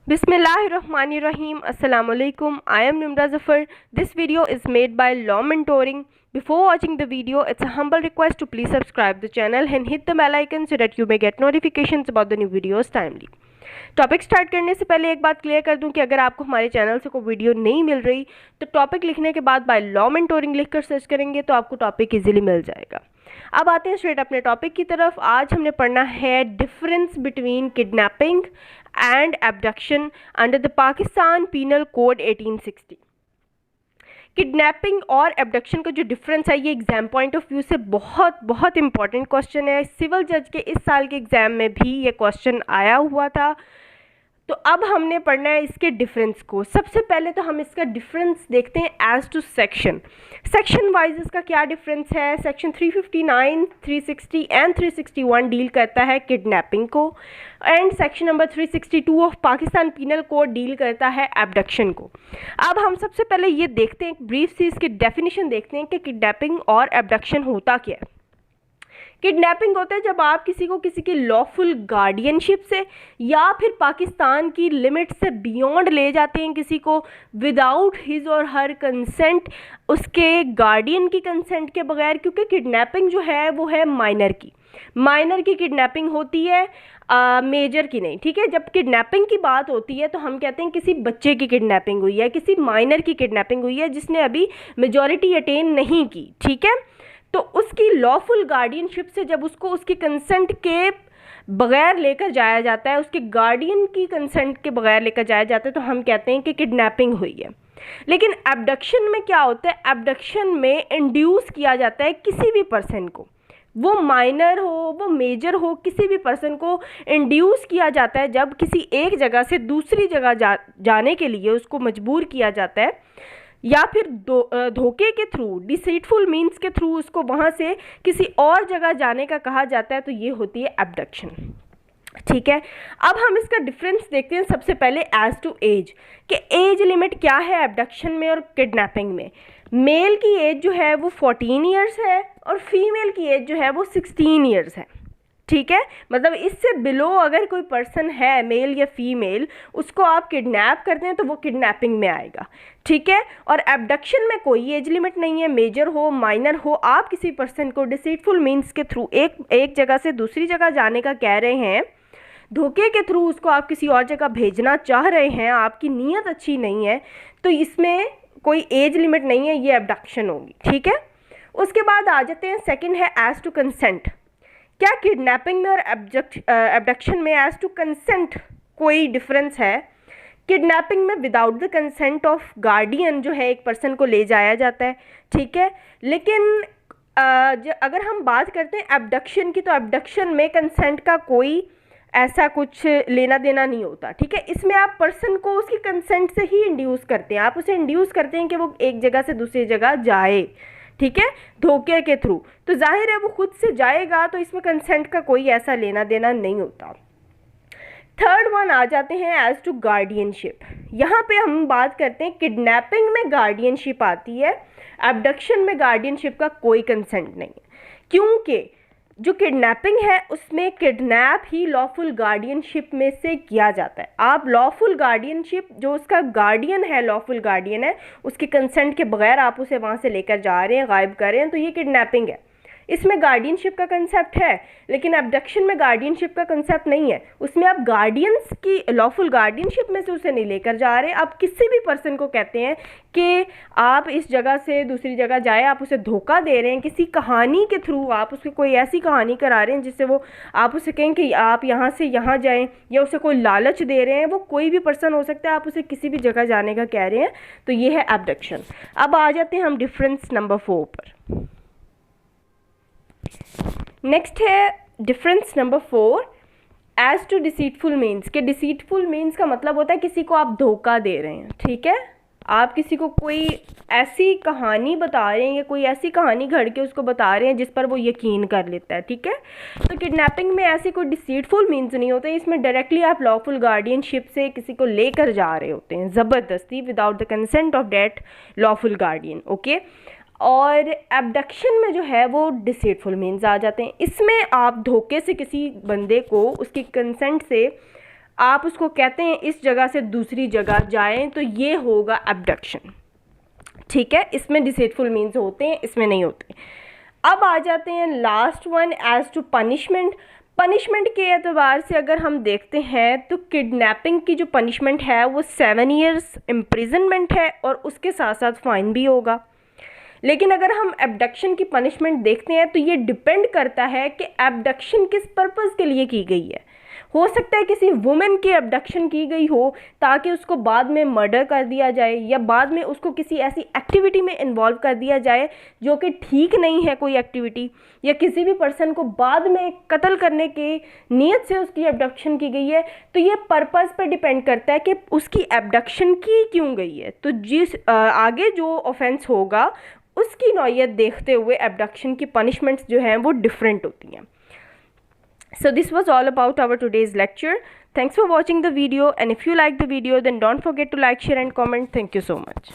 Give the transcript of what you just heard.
Bismillahirrahmanirrahim. Assalamu alaikum. I am Nimra Zafar. This video is made by Law Mentoring. Before watching the video, it's a humble request to please subscribe the channel and hit the bell icon so that you may get notifications about the new videos timely. Topic start करने से पहले एक बात clear कर दूं कि अगर आपको हमारे चैनल से कोई वीडियो नहीं मिल रही तो टॉपिक लिखने के बाद बाय लॉ मेंटोरिंग लिखकर सर्च करेंगे तो आपको टॉपिक इजीली मिल जाएगा। अब आते हैं स्ट्रेट अपने टॉपिक की तरफ। आज हमने पढ़ना है difference between kidnapping and abduction under the Pakistan penal code 1860। Kidnapping और एब्डक्शन का जो डिफरेंस है ये एग्जाम पॉइंट ऑफ व्यू से बहुत इंपॉर्टेंट क्वेश्चन है। सिविल जज के इस साल के एग्जाम में भी ये क्वेश्चन आया हुआ था। तो अब हमने पढ़ना है इसके डिफरेंस को। सबसे पहले तो हम इसका डिफरेंस देखते हैं एज टू सेक्शन वाइज इसका क्या डिफरेंस है। सेक्शन 359, 360 एंड 361 डील करता है किडनैपिंग को and section number 362 of Pakistan penal code deal करता है एब्डक्शन को। अब हम सबसे पहले ये देखते हैं, एक ब्रीफ सी इसकी डेफिनेशन देखते हैं कि किडनैपिंग और एब्डक्शन होता क्या है। किडनैपिंग होता है जब आप किसी को किसी की लॉफुल गार्डियनशिप से या फिर पाकिस्तान की लिमिट से बियॉन्ड ले जाते हैं किसी को विदाउट हिज और हर कंसेंट, उसके गार्डियन की कंसेंट के बगैर, क्योंकि किडनैपिंग जो है वो है माइनर की किडनैपिंग होती है, मेजर की नहीं। ठीक है, जब किडनैपिंग की बात होती है तो हम कहते हैं किसी बच्चे की किडनैपिंग हुई है, किसी माइनर की किडनैपिंग हुई है जिसने अभी मेजॉरिटी अटेन नहीं की। ठीक है, तो उसकी लॉफुल गार्डियनशिप से जब उसको उसकी कंसेंट के बगैर लेकर जाया जाता है, उसके गार्डियन की कंसेंट के बगैर लेकर जाया जाता है, तो हम कहते हैं कि किडनैपिंग हुई है। लेकिन एब्डक्शन में क्या होता है, एब्डक्शन में इंड्यूस किया जाता है किसी भी पर्सन को, वो माइनर हो वो मेजर हो, किसी भी पर्सन को इंड्यूस किया जाता है जब किसी एक जगह से दूसरी जगह जाने के लिए उसको मजबूर किया जाता है या फिर धोखे के थ्रू, डिसीटफुल मीन्स के थ्रू उसको वहाँ से किसी और जगह जाने का कहा जाता है, तो ये होती है एब्डक्शन। ठीक है, अब हम इसका डिफरेंस देखते हैं सबसे पहले एज टू एज कि एज लिमिट क्या है एब्डक्शन में और किडनैपिंग में। मेल की एज जो है वो 14 ईयर्स है और फीमेल की एज जो है वो 16 ईयर्स है। ठीक है, मतलब इससे बिलो अगर कोई पर्सन है मेल या फीमेल, उसको आप किडनैप करते हैं तो वो किडनैपिंग में आएगा। ठीक है, और एब्डक्शन में कोई एज लिमिट नहीं है, मेजर हो माइनर हो, आप किसी पर्सन को डिसीटफुल मीन्स के थ्रू एक जगह से दूसरी जगह जाने का कह रहे हैं, धोखे के थ्रू उसको आप किसी और जगह भेजना चाह रहे हैं, आपकी नीयत अच्छी नहीं है, तो इसमें कोई एज लिमिट नहीं है, ये एब्डक्शन होगी। ठीक है, उसके बाद आ जाते हैं, सेकेंड है एज टू कंसेंट। क्या किडनैपिंग में और एब्डक्शन में एज टू कंसेंट कोई डिफरेंस है? किडनैपिंग में without the consent of guardian जो है एक पर्सन को ले जाया जाता है। ठीक है, लेकिन अगर हम बात करते हैं एब्डक्शन की, तो एब्डक्शन में कंसेंट का कोई ऐसा कुछ लेना देना नहीं होता। ठीक है, इसमें आप पर्सन को उसकी कंसेंट से ही इंड्यूस करते हैं, आप उसे इंड्यूस करते हैं कि वो एक जगह से दूसरी जगह जाए। ठीक है, धोखे के थ्रू, तो जाहिर है वो खुद से जाएगा, तो इसमें कंसेंट का कोई ऐसा लेना देना नहीं होता। थर्ड वन आ जाते हैं एज टू गार्डियनशिप। यहाँ पे हम बात करते हैं किडनैपिंग में गार्डियनशिप आती है, एब्डक्शन में गार्डियनशिप का कोई कंसेंट नहीं है, क्योंकि जो किडनैपिंग है उसमें किडनैप ही लॉफुल गार्डियनशिप में से किया जाता है। आप लॉफुल गार्डियनशिप, जो उसका गार्डियन है, लॉफुल गार्डियन है, उसके कंसेंट के बगैर आप उसे वहाँ से लेकर जा रहे हैं, गायब कर रहे हैं, तो ये किडनैपिंग है। इसमें गार्डियनशिप का कंसेप्ट है, लेकिन एब्डक्शन में गार्डियनशिप का कंसेप्ट नहीं है। उसमें आप गार्डियंस की लॉफुल गार्डियनशिप में से उसे नहीं लेकर जा रहे, आप किसी भी पर्सन को कहते हैं कि आप इस जगह से दूसरी जगह जाए, आप उसे धोखा दे रहे हैं, किसी कहानी के थ्रू आप उसको कोई ऐसी कहानी करा रहे हैं जिससे वो, आप उसे कहें कि आप यहाँ से यहाँ जाएं, या उसे कोई लालच दे रहे हैं, वो कोई भी पर्सन हो सकता है, आप उसे किसी भी जगह जाने का कह रहे हैं, तो ये है एब्डक्शन। अब आ जाते हैं हम डिफरेंस नंबर 4 पर। नेक्स्ट है difference number 4 as to deceitful means के। डिसीटफुल मीन्स का मतलब होता है किसी को आप धोखा दे रहे हैं। ठीक है, आप किसी को कोई ऐसी कहानी बता रहे हैं या कोई ऐसी कहानी घड़ के उसको बता रहे हैं जिस पर वो यकीन कर लेता है। ठीक है, तो किडनैपिंग में ऐसे कोई डिसीटफुल मीन्स नहीं होते, इसमें डायरेक्टली आप लॉफुल गार्डियनशिप से किसी को लेकर जा रहे होते हैं ज़बरदस्ती, without the consent of that lawful guardian. Okay, और एब्डक्शन में जो है वो डिसीटफुल मीन्स आ जाते हैं। इसमें आप धोखे से किसी बंदे को उसकी कंसेंट से आप उसको कहते हैं इस जगह से दूसरी जगह जाएं, तो ये होगा एब्डक्शन। ठीक है, इसमें डिसेटफुल मीन्स होते हैं, इसमें नहीं होते। अब आ जाते हैं last one, as to punishment. Punishment के एतबार से अगर हम देखते हैं तो किडनैपिंग की जो पनिशमेंट है वो 7 ईयर्स इम्प्रिजनमेंट है और उसके साथ साथ फाइन भी होगा। लेकिन अगर हम एब्डक्शन की पनिशमेंट देखते हैं तो ये डिपेंड करता है कि एब्डक्शन किस पर्पज़ के लिए की गई है। हो सकता है किसी वुमेन की एब्डक्शन की गई हो ताकि उसको बाद में मर्डर कर दिया जाए, या बाद में उसको किसी ऐसी एक्टिविटी में इन्वॉल्व कर दिया जाए जो कि ठीक नहीं है कोई एक्टिविटी, या किसी भी पर्सन को बाद में कत्ल करने के नीयत से उसकी एब्डक्शन की गई है। तो ये पर्पज़ पर डिपेंड करता है कि उसकी एब्डक्शन की क्यों गई है। तो जिस आगे जो ऑफेंस होगा उसकी नौयत देखते हुए एब्डक्शन की पनिशमेंट्स जो हैं वो डिफरेंट होती हैं। So this was all about our today's lecture. Thanks for watching the video, and if you like the video then don't forget to like, share and comment. Thank you so much.